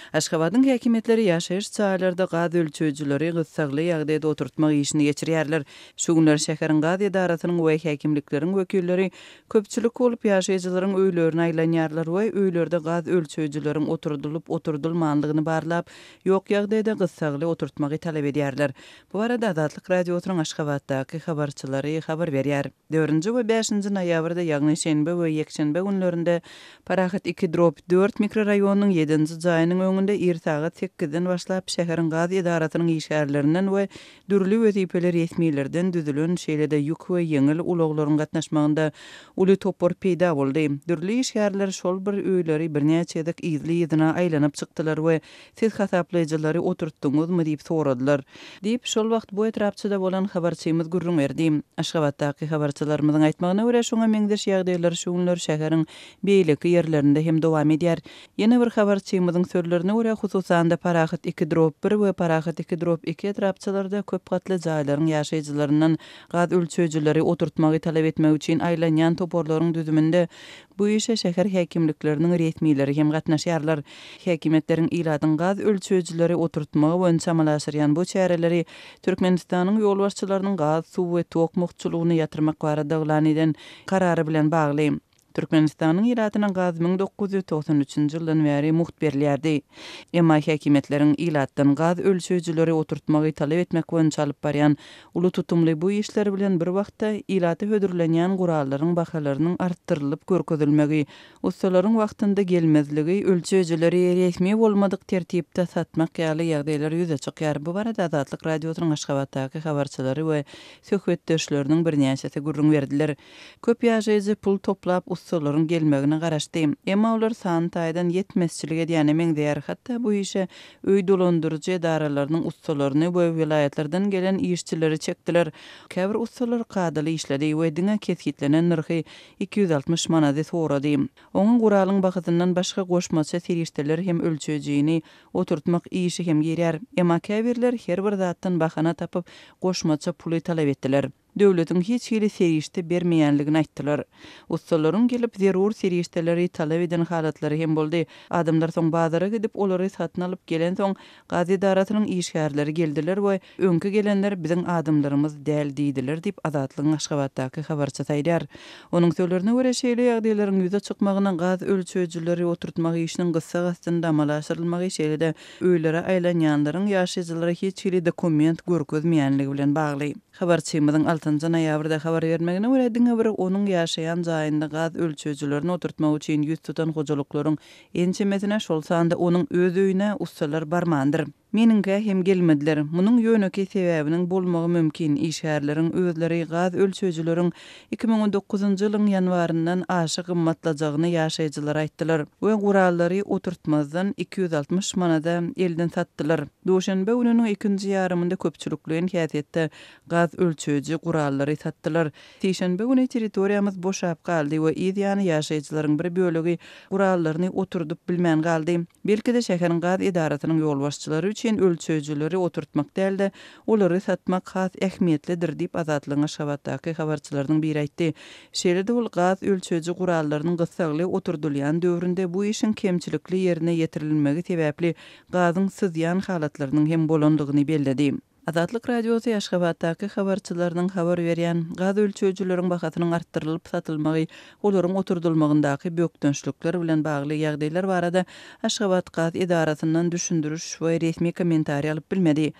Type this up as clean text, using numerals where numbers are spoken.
Aşgabatyň häkimetleri ýaşaýyş çaýlarda gaz ölçüjüleri gyssagly ýagdaýda oturtmak işini geçirýärler. Şu günler şäheriň gaz edarasynyň we häkimlikleriň wekilleri köpçülik bolup ýaşaýjylaryň öýlerini aýlanýarlar we öýlerde gaz ölçüjüleriň oturdulmanlygyny barlap, ýok ýagdaýda gyssagly oturtmagy talap edýärler. Bu arada Azatlyk radiosynyň Aşgabatdaky habarçylary habar berýär. 4-nji we 5-nji noýabrda ýagny şenbe we ýekşenbe günlerinde Parahat 2-4 mikroraýonynyň 7-nji jaýynyň öňünde irtaga 8-den başlap şäheriň gaz edarasynyň işgärlerinden we dürli wezipeli resmilerden düzülen şeýlede ýük we ýeňil ulaglaryň gatnaşmagynda uly topor peýda boldy. Dürli işgärler şol bir öýleri birnäçe edek izli ýyzyna aýlanyp çykdylar we siz hasaplaýjylary oturtdyňyzmy diýip soradylar. Diýip şol wagt bu etrapçyda bolan habarçymyz Gürrün berdi. Aşgabatdaky habarçylarymyzyň aýtmagyna görä şoňa meňdeş ýagdaýlar şu günler şäheriň beýleki ýerlerinde hem dowam edýär. Ýene bir habarçymyzyň sözlerine görä hususan da Parahat 2-1 we Parahat 2-2 etrapçylarda köp gatly jaýlaryň ýaşaýjylaryndan gaz ölçüjüleri oturtmagy talap etmek üçin aýlanýan toporlaryň düzüminde bu işe şäher häkimlikleriniň resmileri hem gatnaşýarlar. Häkimetleriň iladyň gaz ölçüjüleri oturtmagy boýunça amalaşyrýan bu çäreleri Türkmenistanyň ýol başçylarynyň gaz, suw we tok mukçylygyny ýatyrmak barada ulan eden karary bilen bagly. Türkmenistanyň ilatyna gaz 1993-nji ýyldan bäri muht berilýärdi. Emma häkimetleriň ilatdan gaz ölçüjüleri oturtmagy talap etmek boýunça alyp barýan uly tutumly bu işler bilen bir wagtda ilaty hödürlenýän gurallaryň bahalarynyň artdyrylyp görkezilmegi, ustalaryň wagtynda gelmezligi, ölçüjüleri resmi bolmadyk tertipde satmak ýaly ýagdaýlar ýüze çykýar. Bu barada Azatlyk radiosynyň Aşgabatdaky habarçylary we söhbetdeşleriniň birnäçesi gurrun berdiler. Köp ýaşaýjy pul toplap ustalaryň gelmegine garaşdy. Emma olar sanytaýdan ýetmezçilik edýäne meňdeýär. Hatda bu işe öý dolandyrjy edaralarnyň ustalaryny we vilayetlerden gelen işçileri çekdiler. Käbir ustalar kadaly işledi we diňe keskitlenen nyrhy 260 manat sorady. Onuň guralyň bagydyndan başga goşmaça serişdeler hem ölçüjini oturtmak işi hem gerýär. Emma käbirler her bir zatdan bahana tapyp goşmaça puly talap etdiler. Döwletiň hiç hili serişde bermeýänligini aýtdylar. Ustalaryň gelip zerur serişdeleri talap eden halatlary hem boldy. Adamlar soň bazara gidip olary satyn alyp gelen soň gaz edarasynyň işgärleri geldiler we öňkü gelenler biziň adamlarymyz däl diýdiler diýip Azatlygyň Aşgabatdaky habarçysy aýdýar. Onuň sözlerine görä şeýle ýagdaýlaryň ýüze çykmagyna gaz ölçüjüleri oturtmak işiniň gyssa gastynda amalaşdyrylmagy şeýlede öýlere aýlanýanlaryň ýaşaýjylary hiç hili dokument görkezmeýänligi bilen bagly. Habarçymyzyň 6-njy noýabrda habar bermegine görä diňe bir onuň ýaşaýan jaýynda gaz ölçüjülerini oturtmak üçin ýüz tutan hojalyklaryň ençemesine şol sanda onuň öz öýüne ustalar barmandyr. Meniňke hem gelmediler. Munyň ýöneki sebäbiniň bolmagy mümkin. İşgärleriň özleri gaz ölçüjüleriň 2019-njy ýylyň ýanwaryndan aşy gymmatlajagyny ýaşaýjylar aýtdylar we gurallary oturtmazdan 260 manada elden satdylar. Doşanbe gününiň ikinji ýarymynda köpçülikliň häsiýetde gaz ölçüjü gurallary satdylar. Seşenbe güni territoriýamyz boşap galdy we ýa-ni ýaşaýjylaryň bir bölegi gurallaryny oturdup bilmän galdy. Belki de şäheriň gaz edarasynyň ýol başçylary üçin ölçüjüleri oturtmak dälde, olary satmak has ähmiýetlidir diýip Azatlygyň Aşgabatdaky habarçylarynyň biri aýtdy. Şeýlede ol gaz ölçüjü gurallarynyň gyssagly oturdulýan döwründe bu işin kemçilikli ýerine ýetirilmegi sebäpli gazyň syzýan halatlarynyň hem bolandygyny belledi. Azatlyk radiosy Aşgabatdaky habarçylarynyň habar berýän gaz ölçüjüleriň bahasynyň artdyrylyp satylmagy, olaryň oturdulmagyndaky bökdönçlükler bilen bagly ýagdaýlar barada Aşgabat gaz edarasyndan düşündürüş we resmi kommentariýa alyp bilmedi.